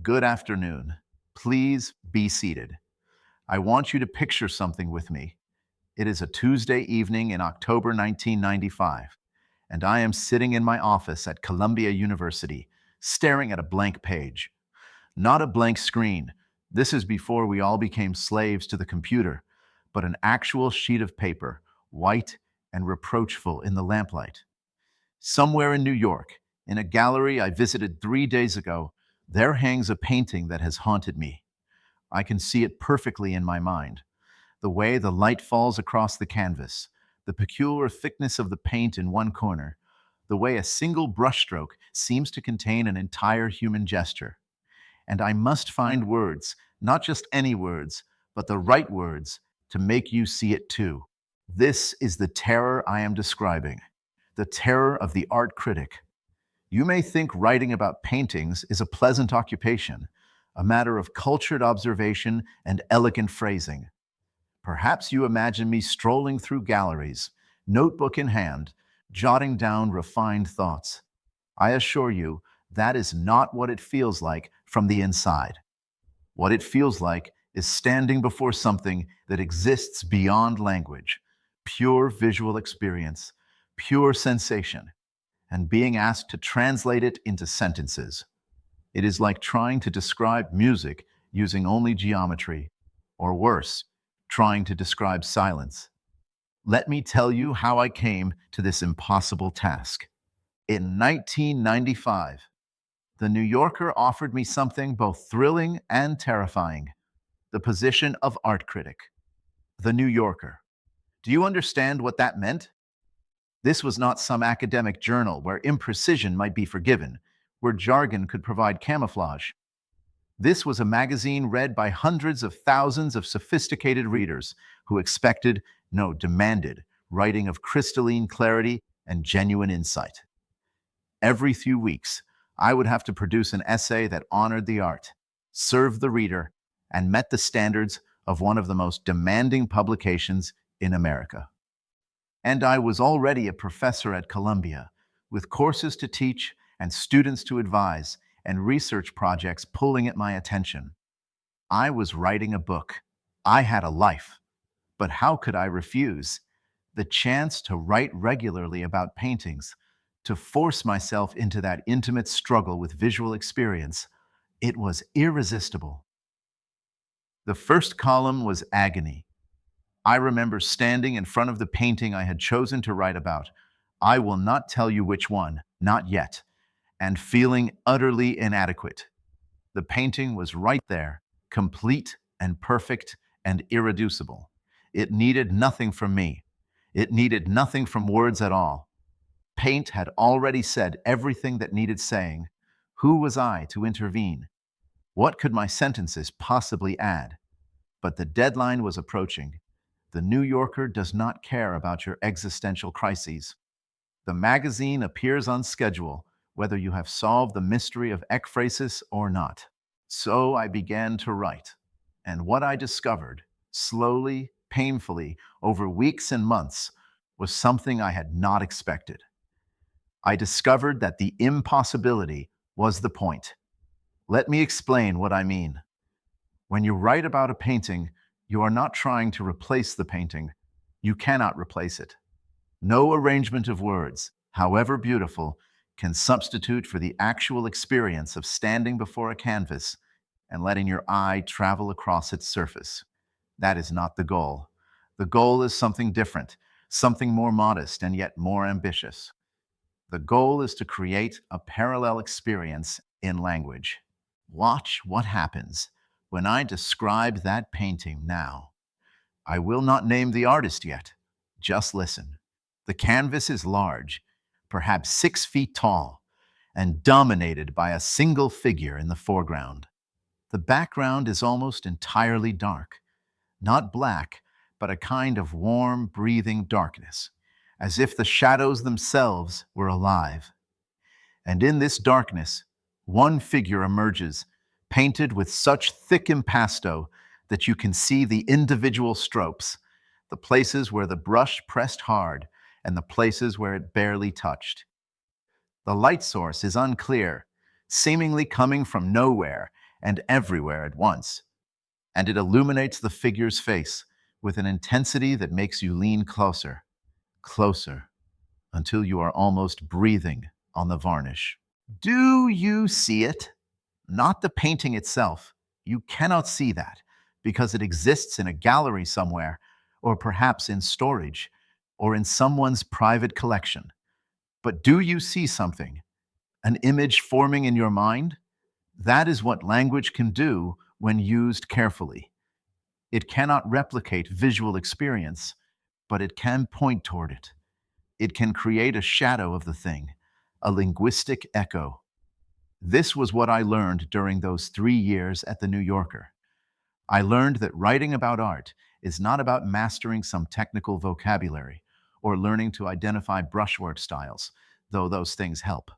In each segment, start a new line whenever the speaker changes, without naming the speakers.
Good afternoon. Please be seated. I want you to picture something with me. It is a Tuesday evening in October 1995, and I am sitting in my office at Columbia University, staring at a blank page. Not a blank screen. This is before we all became slaves to the computer, but an actual sheet of paper, white and reproachful in the lamplight. Somewhere in New York, in a gallery I visited 3 days ago, there hangs a painting that has haunted me. I can see it perfectly in my mind. The way the light falls across the canvas, the peculiar thickness of the paint in one corner, the way a single brushstroke seems to contain an entire human gesture. And I must find words, not just any words, but the right words to make you see it too. This is the terror I am describing, the terror of the art critic. You may think writing about paintings is a pleasant occupation, a matter of cultured observation and elegant phrasing. Perhaps you imagine me strolling through galleries, notebook in hand, jotting down refined thoughts. I assure you, that is not what it feels like from the inside. What it feels like is standing before something that exists beyond language, pure visual experience, pure sensation, and being asked to translate it into sentences. It is like trying to describe music using only geometry, or worse, trying to describe silence. Let me tell you how I came to this impossible task. In 1995, the New Yorker offered me something both thrilling and terrifying: the position of art critic. The New Yorker. Do you understand what that meant? This was not some academic journal where imprecision might be forgiven, where jargon could provide camouflage. This was a magazine read by hundreds of thousands of sophisticated readers who expected, no, demanded, writing of crystalline clarity and genuine insight. Every few weeks, I would have to produce an essay that honored the art, served the reader, and met the standards of one of the most demanding publications in America. And I was already a professor at Columbia, with courses to teach and students to advise and research projects pulling at my attention. I was writing a book. I had a life. But how could I refuse? The chance to write regularly about paintings, to force myself into that intimate struggle with visual experience, it was irresistible. The first column was agony. I remember standing in front of the painting I had chosen to write about. I will not tell you which one, not yet, and feeling utterly inadequate. The painting was right there, complete and perfect and irreducible. It needed nothing from me. It needed nothing from words at all. Paint had already said everything that needed saying. Who was I to intervene? What could my sentences possibly add? But the deadline was approaching. The New Yorker does not care about your existential crises. The magazine appears on schedule, whether you have solved the mystery of ekphrasis or not. So I began to write. And what I discovered, slowly, painfully, over weeks and months, was something I had not expected. I discovered that the impossibility was the point. Let me explain what I mean. When you write about a painting, you are not trying to replace the painting. You cannot replace it. No arrangement of words, however beautiful, can substitute for the actual experience of standing before a canvas and letting your eye travel across its surface. That is not the goal. The goal is something different, something more modest and yet more ambitious. The goal is to create a parallel experience in language. Watch what happens when I describe that painting now. I will not name the artist yet. Just listen. The canvas is large, perhaps 6 feet tall, and dominated by a single figure in the foreground. The background is almost entirely dark, not black, but a kind of warm, breathing darkness, as if the shadows themselves were alive. And in this darkness, one figure emerges, painted with such thick impasto that you can see the individual strokes, the places where the brush pressed hard and the places where it barely touched. The light source is unclear, seemingly coming from nowhere, and everywhere at once. And it illuminates the figure's face with an intensity that makes you lean closer, closer, until you are almost breathing on the varnish. Do you see it? Not the painting itself. You cannot see that because it exists in a gallery somewhere, or perhaps in storage, or in someone's private collection. But do you see something? An image forming in your mind? That is what language can do when used carefully. It cannot replicate visual experience, but it can point toward it. It can create a shadow of the thing, a linguistic echo. This was what I learned during those 3 years at the New Yorker. I learned that writing about art is not about mastering some technical vocabulary or learning to identify brushwork styles, though those things help.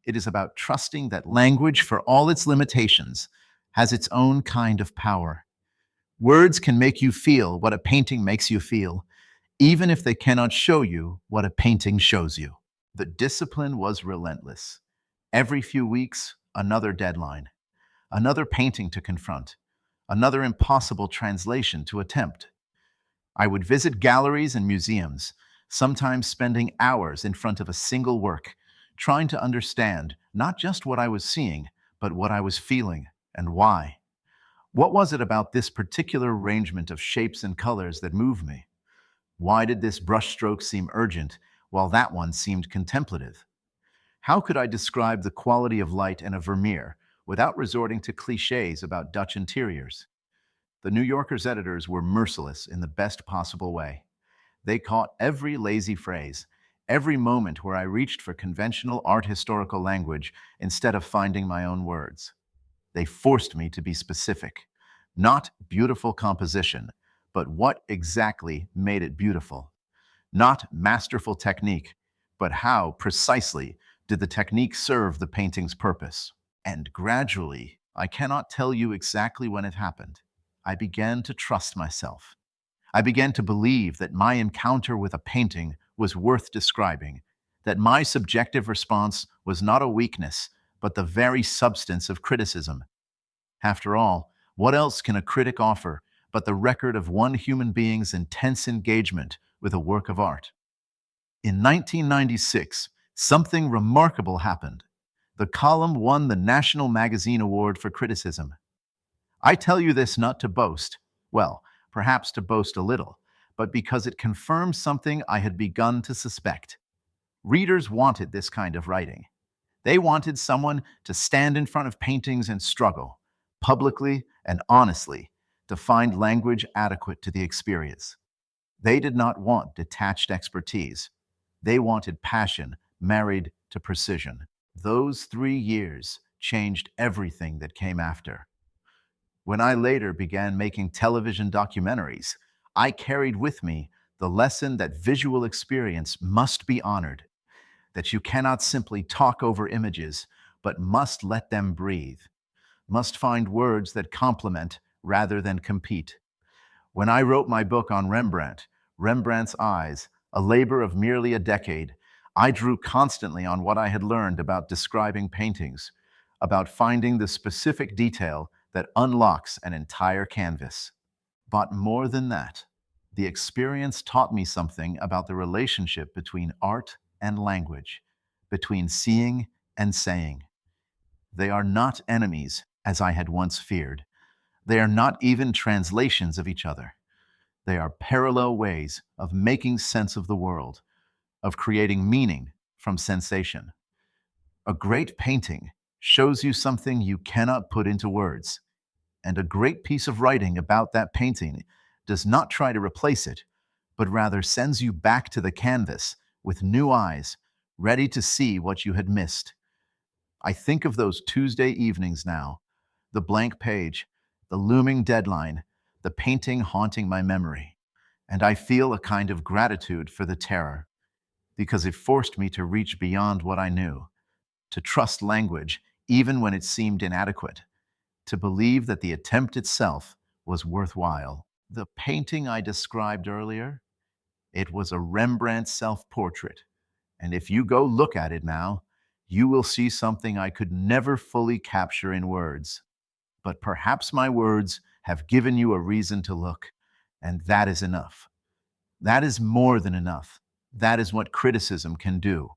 It is about trusting that language, for all its limitations, has its own kind of power. Words can make you feel what a painting makes you feel, even if they cannot show you what a painting shows you. The discipline was relentless. Every few weeks, another deadline, another painting to confront, another impossible translation to attempt. I would visit galleries and museums, sometimes spending hours in front of a single work, trying to understand not just what I was seeing, but what I was feeling and why. What was it about this particular arrangement of shapes and colors that moved me? Why did this brushstroke seem urgent while that one seemed contemplative? How could I describe the quality of light in a Vermeer without resorting to cliches about Dutch interiors? The New Yorker's editors were merciless in the best possible way. They caught every lazy phrase, every moment where I reached for conventional art historical language instead of finding my own words. They forced me to be specific. Not beautiful composition, but what exactly made it beautiful. Not masterful technique, but how precisely did the technique serve the painting's purpose. And gradually, I cannot tell you exactly when it happened, I began to trust myself. I began to believe that my encounter with a painting was worth describing, that my subjective response was not a weakness, but the very substance of criticism. After all, what else can a critic offer but the record of one human being's intense engagement with a work of art? In 1996, something remarkable happened. The column won the National Magazine Award for Criticism. I tell you this not to boast, well, perhaps to boast a little, but because it confirms something I had begun to suspect. Readers wanted this kind of writing. They wanted someone to stand in front of paintings and struggle, publicly and honestly, to find language adequate to the experience. They did not want detached expertise. They wanted passion married to precision. Those 3 years changed everything that came after. When I later began making television documentaries, I carried with me the lesson that visual experience must be honored, that you cannot simply talk over images, but must let them breathe, must find words that complement rather than compete. When I wrote my book on Rembrandt, Rembrandt's Eyes, a labor of merely a decade, I drew constantly on what I had learned about describing paintings, about finding the specific detail that unlocks an entire canvas. But more than that, the experience taught me something about the relationship between art and language, between seeing and saying. They are not enemies, as I had once feared. They are not even translations of each other. They are parallel ways of making sense of the world, of creating meaning from sensation. A great painting shows you something you cannot put into words, and a great piece of writing about that painting does not try to replace it, but rather sends you back to the canvas with new eyes, ready to see what you had missed. I think of those Tuesday evenings now, the blank page, the looming deadline, the painting haunting my memory, and I feel a kind of gratitude for the terror, because it forced me to reach beyond what I knew, to trust language even when it seemed inadequate, to believe that the attempt itself was worthwhile. The painting I described earlier, it was a Rembrandt self-portrait, and if you go look at it now, you will see something I could never fully capture in words. but perhaps my words have given you a reason to look, and that is enough. That is more than enough. That is what criticism can do.